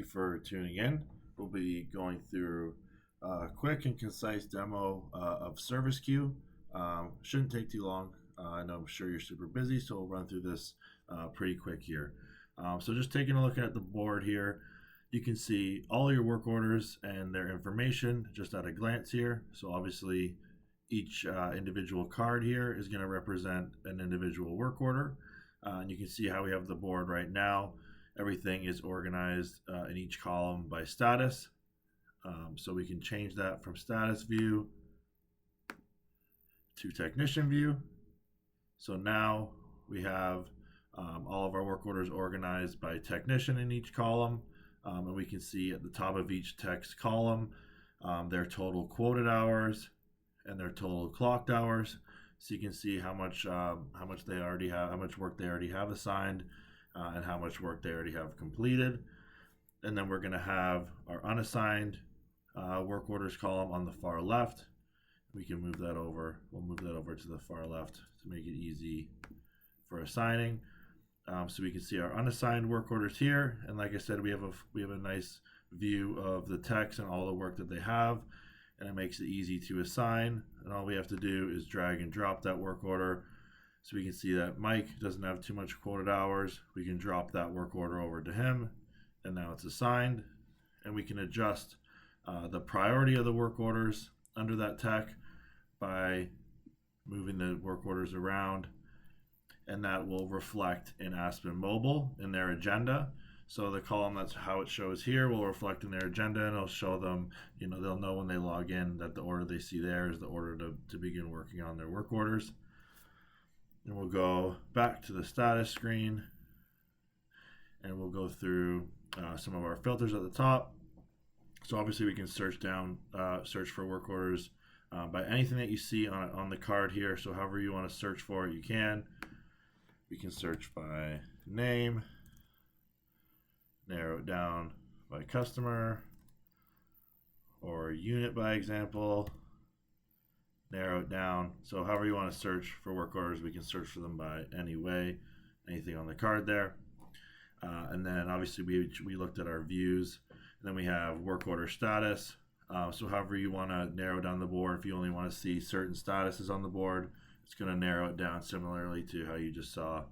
for tuning in. We'll be going through a quick and concise demo of Service Queue. Shouldn't take too long. I know I'm sure you're super busy, so we'll run through this pretty quick here. So just taking a look at the board here, you can see all your work orders and their information just at a glance here. So obviously each individual card here is going to represent an individual work order. And you can see how we have the board right now. Everything is organized in each column by status. So we can change that from status view to technician view. So now we have all of our work orders organized by technician in each column. And we can see at the top of each text column their total quoted hours and their total clocked hours. So you can see how much they already have, how much work they already have assigned, and how much work they already have completed. And then we're going to have our unassigned work orders column on the far left. We can move that over. We'll move that over to the far left to make it easy for assigning. So we can see our unassigned work orders here. And like I said, we have a nice view of the text and all the work that they have, and it makes it easy to assign. And all we have to do is drag and drop that work order. So we can see that Mike doesn't have too much quoted hours. We can drop that work order over to him, and now it's assigned. And we can adjust the priority of the work orders under that tech by moving the work orders around, and that will reflect in Aspen Mobile in their agenda. So the column, that's how it shows here, will reflect in their agenda, and it'll show them, they'll know when they log in that the order they see there is the order to begin working on their work orders. And we'll go back to the status screen, and we'll go through some of our filters at the top. So obviously we can search for work orders by anything that you see on the card here. So however you want to search for it, you can. We can search by name, narrow it down by customer, or unit by example, narrow it down. So however you want to search for work orders, we can search for them by any way, anything on the card there. And then obviously we looked at our views, and then we have work order status. So however you want to narrow down the board, if you only want to see certain statuses on the board, it's going to narrow it down similarly to how you just saw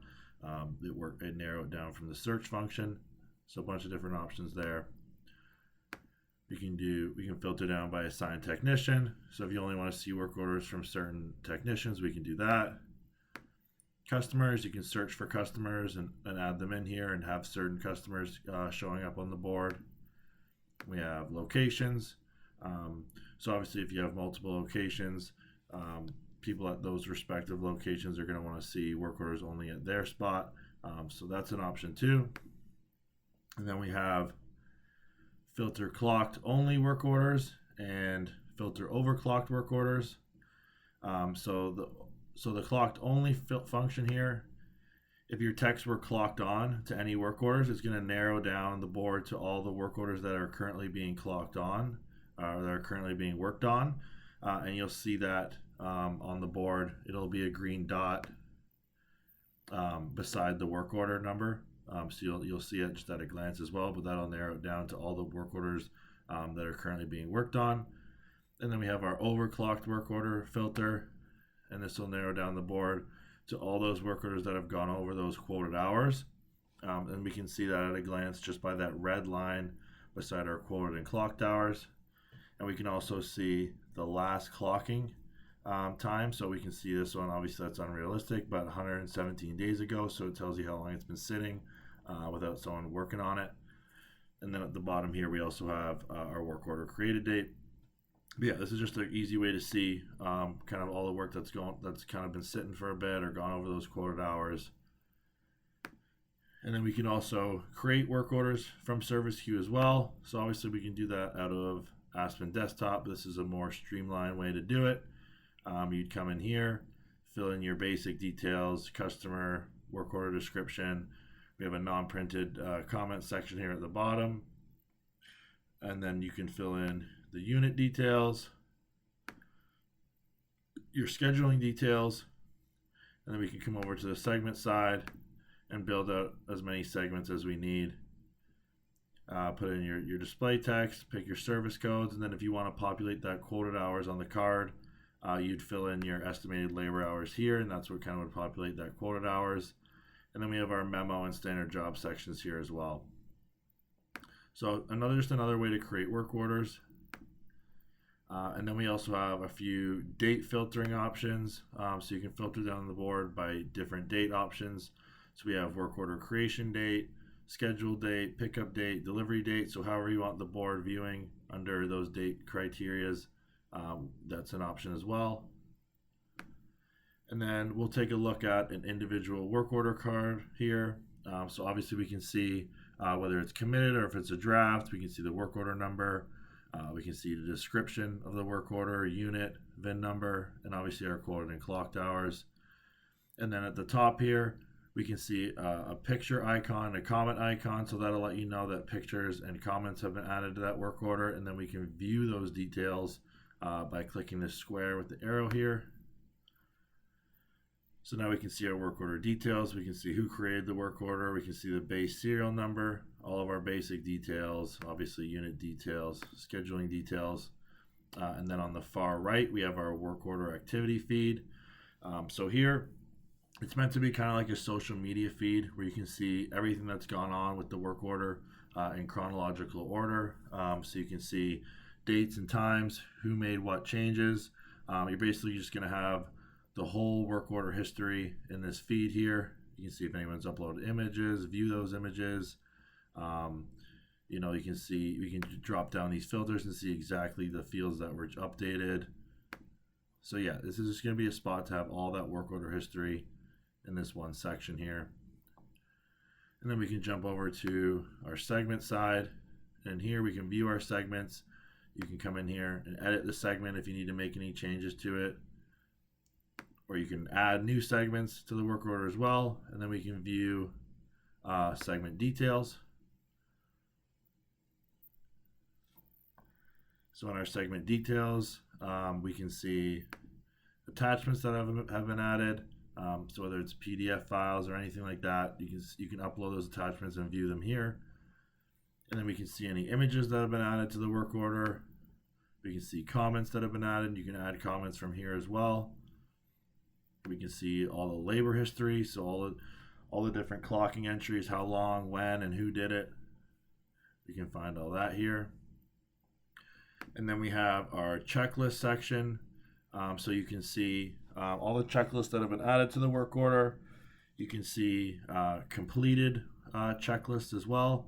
it narrow it down from the search function. So a bunch of different options there. We can filter down by assigned technician. So if you only want to see work orders from certain technicians, we can do that. Customers, you can search for customers and add them in here and have certain customers showing up on the board. We have locations. So obviously if you have multiple locations, people at those respective locations are going to want to see work orders only at their spot. So that's an option too. And then we have filter clocked only work orders and filter overclocked work orders. So the clocked only function here, if your text were clocked on to any work orders, it's going to narrow down the board to all the work orders that are currently being clocked on, or that are currently being worked on. And you'll see that on the board. It'll be a green dot beside the work order number. So you'll see it just at a glance as well, but that'll narrow it down to all the work orders that are currently being worked on. And then we have our overclocked work order filter, and this will narrow down the board to all those work orders that have gone over those quoted hours. And we can see that at a glance just by that red line beside our quoted and clocked hours. And we can also see the last clocking time. So we can see this one, obviously that's unrealistic, but 117 days ago. So it tells you how long it's been sitting without someone working on it. And then at the bottom here, we also have our work order created date. But yeah, this is just an easy way to see kind of all the work that's kind of been sitting for a bit or gone over those quoted hours. And then we can also create work orders from Service Queue as well. So obviously we can do that out of Aspen Desktop. This is a more streamlined way to do it. You'd come in here, fill in your basic details, customer, work order description. We have a non-printed comment section here at the bottom. And then you can fill in the unit details, your scheduling details, and then we can come over to the segment side and build out as many segments as we need. put in your display text, pick your service codes, and then if you want to populate that quoted hours on the card, you'd fill in your estimated labor hours here, and that's what kind of would populate that quoted hours. And then we have our memo and standard job sections here as well. So just another way to create work orders. And then we also have a few date filtering options. So you can filter down the board by different date options. So we have work order creation date, schedule date, pickup date, delivery date. So however you want the board viewing under those date criterias, that's an option as well. And then we'll take a look at an individual work order card here. So obviously we can see whether it's committed or if it's a draft. We can see the work order number. We can see the description of the work order, unit, VIN number, and obviously our quoted and clocked hours. And then at the top here, we can see a picture icon, a comment icon, so that'll let you know that pictures and comments have been added to that work order, and then we can view those details by clicking this square with the arrow here. So now we can see our work order details. We can see who created the work order. We can see the base serial number, all of our basic details, obviously unit details, scheduling details. And then on the far right, we have our work order activity feed. So here, it's meant to be kind of like a social media feed where you can see everything that's gone on with the work order in chronological order. So you can see dates and times, who made what changes. You're basically just going to have the whole work order history in this feed here. You can see if anyone's uploaded images, view those images. You can see, we can drop down these filters and see exactly the fields that were updated. So yeah, this is just going to be a spot to have all that work order history in this one section here. And then we can jump over to our segment side, and here we can view our segments. You can come in here and edit the segment if you need to make any changes to it, or you can add new segments to the work order as well. And then we can view segment details. So in our segment details, we can see attachments that have been added. So whether it's PDF files or anything like that, you can upload those attachments and view them here. And then we can see any images that have been added to the work order. We can see comments that have been added. You can add comments from here as well. We can see all the labor history, so all the different clocking entries, how long, when, and who did it. We can find all that here. And then we have our checklist section. So you can see all the checklists that have been added to the work order. You can see completed checklists as well.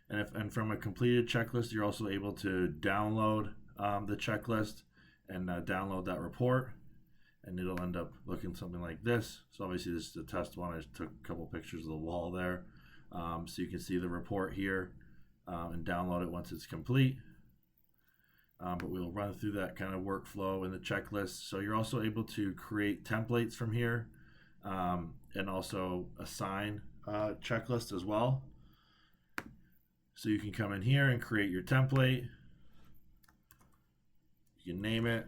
And from a completed checklist, you're also able to download the checklist and download that report. And it'll end up looking something like this. So obviously this is a test one. I just took a couple pictures of the wall there. So you can see the report here and download it once it's complete. But we'll run through that kind of workflow in the checklist. So you're also able to create templates from here and also assign checklists as well. So you can come in here and create your template. You can name it.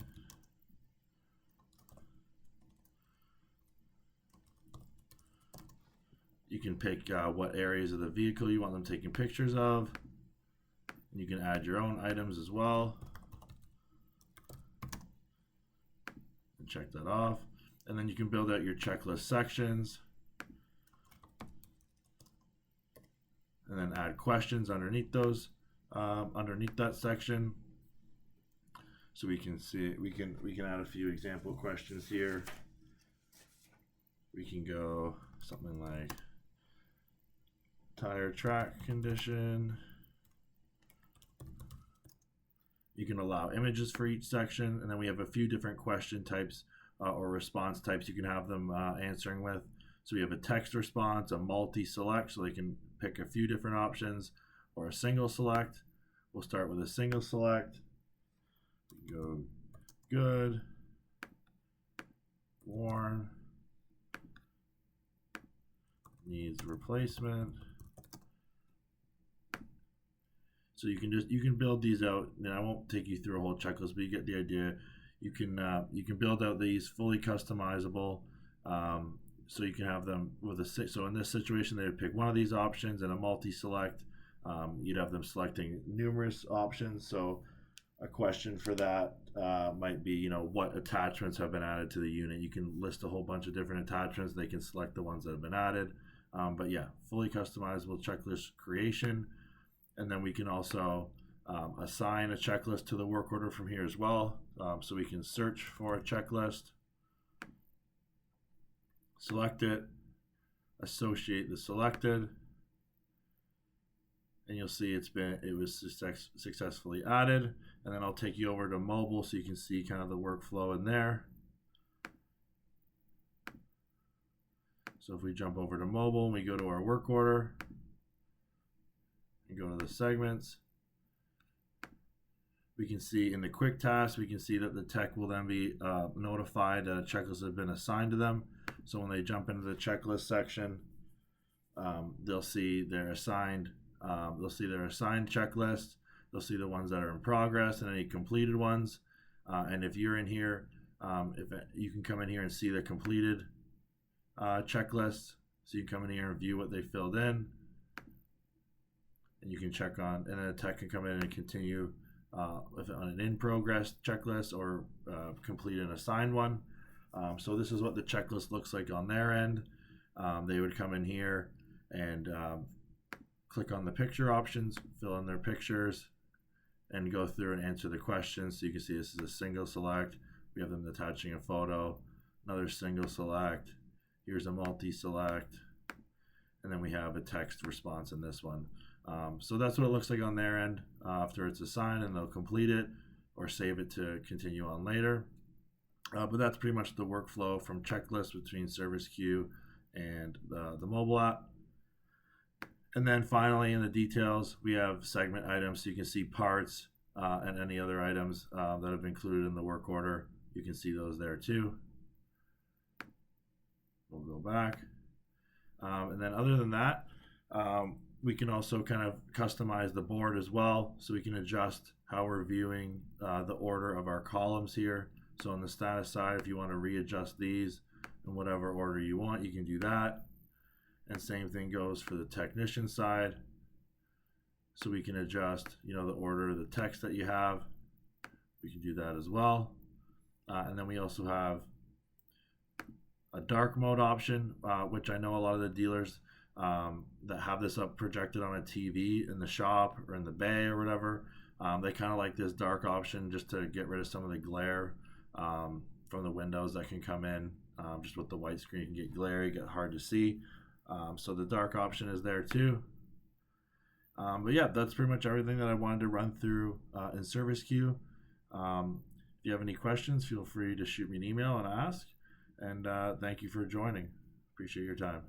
You can pick what areas of the vehicle you want them taking pictures of. And you can add your own items as well. And check that off. And then you can build out your checklist sections. And then add questions underneath those, underneath that section. So we can see, we can add a few example questions here. We can go something like tire track condition. You can allow images for each section, and then we have a few different question types or response types you can have them answering with. So we have a text response, a multi-select, so they can pick a few different options, or a single select. We'll start with a single select. We go good, worn, needs replacement. So you can build these out, and I won't take you through a whole checklist, but you get the idea. You can build out these fully customizable, so you can have them with so in this situation they would pick one of these options and a multi-select, You'd have them selecting numerous options. So a question for that might be, you know, what attachments have been added to the unit. You can list a whole bunch of different attachments. They can select the ones that have been added. But yeah, fully customizable checklist creation. And then we can also assign a checklist to the work order from here as well. So we can search for a checklist, select it, associate the selected, and you'll see it was successfully added. And then I'll take you over to mobile so you can see kind of the workflow in there. So if we jump over to mobile and we go to our work order and go to the segments, we can see in the quick task, we can see that the tech will then be notified that a checklist has been assigned to them. So when they jump into the checklist section, they'll see their assigned checklist. They'll see the ones that are in progress and any completed ones. And if you're in here, if you can come in here and see the completed checklist. So you can come in here and view what they filled in, and you can check on, and then the tech can come in and continue with on an in progress checklist or complete an assigned one. So this is what the checklist looks like on their end. They would come in here and click on the picture options, fill in their pictures, and go through and answer the questions. So you can see this is a single select. We have them attaching a photo, another single select. Here's a multi-select, and then we have a text response in this one. So that's what it looks like on their end after it's assigned, and they'll complete it or save it to continue on later. But that's pretty much the workflow from checklist between Service Queue and the mobile app. And then finally in the details, we have segment items, so you can see parts and any other items that have been included in the work order. You can see those there too. We'll go back. And then other than that, we can also kind of customize the board as well. So we can adjust how we're viewing the order of our columns here. So on the status side, if you want to readjust these in whatever order you want, you can do that. And same thing goes for the technician side. So we can adjust, you know, the order of the text that you have. We can do that as well. And then we also have a dark mode option, which I know a lot of the dealers that have this up projected on a TV in the shop or in the bay or whatever, they kind of like this dark option just to get rid of some of the glare from the windows that can come in. Just with the white screen, it can get glary, get hard to see. So the dark option is there too. But yeah, that's pretty much everything that I wanted to run through in Service Queue. If you have any questions, feel free to shoot me an email and ask. And thank you for joining. Appreciate your time.